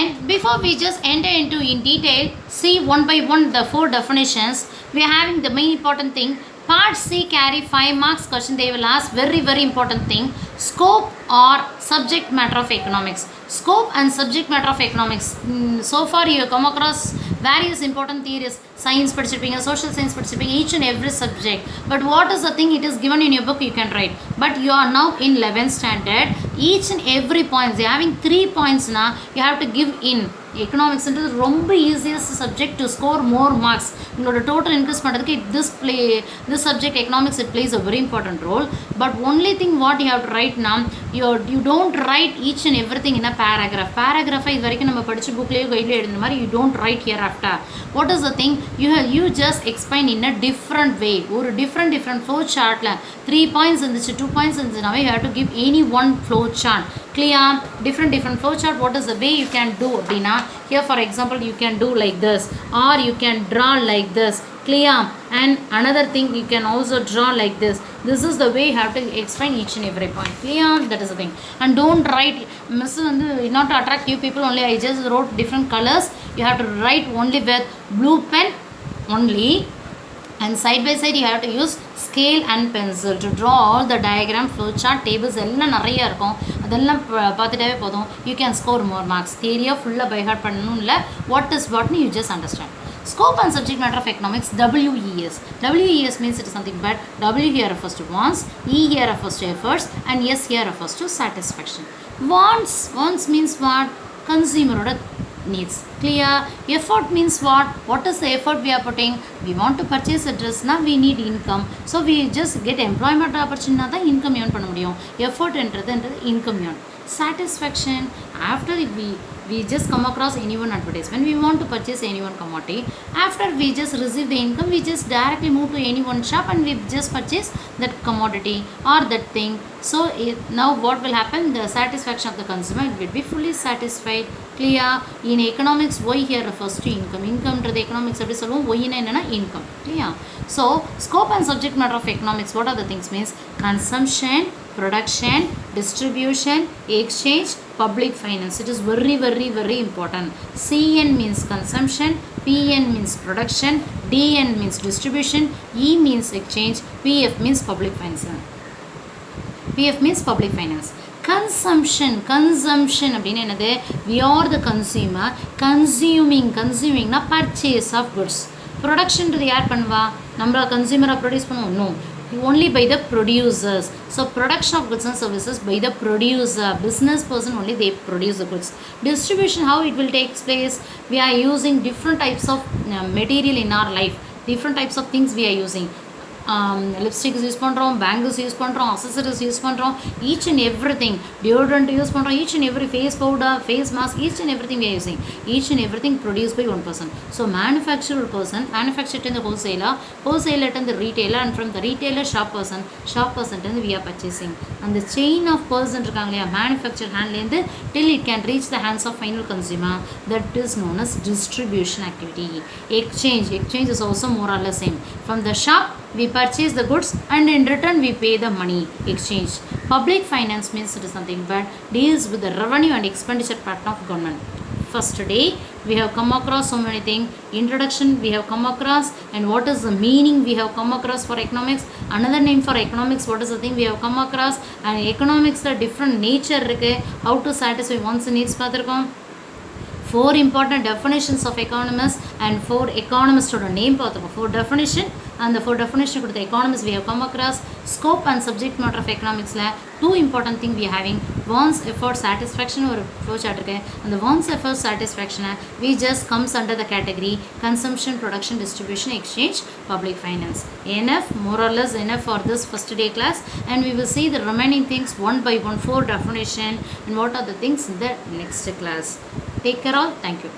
And before we just enter into in detail, see one by one the four definitions. We are having the main important thing. Part C carry 5 marks question. They will ask very important thing. Scope or subject matter of economics. Scope and subject matter of economics. So far you have come across various important theories. Science படிச்சிருப்பீங்க, social science படிச்சிருப்பீங்க, each and every subject. But what is the thing? It is given in your book, you can write. But you are now in 11th standard. Each and every points, they are having 3 points na, you have to give in. Economics is ரொம்ப easiest subject to score more marks. உங்களோட total increase பண்ணுறதுக்கு this subject economics, it plays a very important role. But only thing what you have to write now, you don't write each and everything in a paragraph. Paragraph இது வரைக்கும் நம்ம படிச்ச bookலயோ கையில எழுதுன மாதிரி you don't write here after. What is the thing? You just explain in a different way. ஒரு different flow chartல 3 points இருந்துச்சு, 2 points இருந்துச்சுனாவே you have to give any one flow chart. Clear? Different flow chart. What is the way you can do அப்படின்னா, here for example you can do like this, or you can draw like this. Clear? And another thing, you can also draw like this. This is the way you have to explain each and every point. Clear? That is the thing. And don't write, miss வந்து not to attract you people only, I just wrote different colors. You have to write only with blue pen only. And side by side you have to use scale and pencil to draw all the diagram, flow chart, tables எல்லாம் நிறைய இருக்கும். அதெல்லாம் பார்த்துட்டாவே போதும். You can score more marks. Theory ஃபுல்லாக by heart பண்ணணும் இல்லை. What is what you just understand. Scope and subject matter of economics, WES. WES means it is something but W here refers to wants, E here refers to efforts, and S here refers to satisfaction. Wants means what? Consumer needs. Clear? Effort means what? What is the effort we are putting? We want to purchase a dress, now we need income. So we just get employment opportunity, தான் income earn பண்ண முடியும். Effort என்றது income earn. Satisfaction, after we just come across any one advertisement, we want to purchase any one commodity. After we just receive the income, we just directly move to any one shop and we just purchase that commodity or that thing. So now what will happen? The satisfaction of the consumer will be fully satisfied. Clear? In economics, Y here refers to income. Income to the economics எப்படி சொல்லுவோம்? Y என்னன்னா income. Clear? So scope and subject matter of economics, what are the things means? Consumption, production, distribution, exchange, public finance. It is very important. CN means consumption, PN means production, DN means distribution, E means exchange, PF means public finance. PF means public finance. Consumption அப்படின்னா என்னது? We are the consumer. Consuming na purchase of goods. Production to யார் பண்ணுவா? நம்ம கன்சியூமரா produce பண்ணுவோம்? No. Only by the producers. So production of goods and services by the producer, business person only, they produce the goods. Distribution, how it will take place? We are using different types of material in our life. Different types of things we are using. Lipsticks use பண்ணுறோம், bangles use பண்ணுறோம், accessories use பண்ணுறோம், each and every thing, deodorant use பண்ணுறோம், each and every face powder, face mask, each and every thing we are using. Each and every thing produce by one person. So manufacturer person, manufactured இந்த wholesaler இந்த retailer, and from the retailer shop person we are purchasing. அந்த chain of person இருக்காங்க இல்லையா, manufacturer ஹேண்ட்லேருந்து till it can reach the hands of final consumer, that is known as distribution activity. Exchange is also more or less same. From the shop we purchase the goods and in return we pay the money. Exchange. Public finance means it is something but deals with the revenue and expenditure pattern of government. First day we have come across so many things. Introduction we have come across, and what is the meaning we have come across for economics. Another name for economics, what is the thing we have come across, and economics the different nature இருக்கு, how to satisfy one's needs பார்த்துருக்கோம். 4 important definitions of economists and 4 economists ஓட name பார்த்துருக்கோம். 4 definition and the 4 definition கொடுத்த economists we have come across. Scope and subject matter of economicsல 2 important thing we are having. Wants, effort, satisfaction ஒரு flow chart இருக்கு. அந்த wants, effort, satisfaction we just comes under the category consumption, production, distribution, exchange, public finance. Enough, more or less enough for this first day class, and we will see the remaining things one by one, 4 definition and what are the things in the next class. Take care all. Thank you.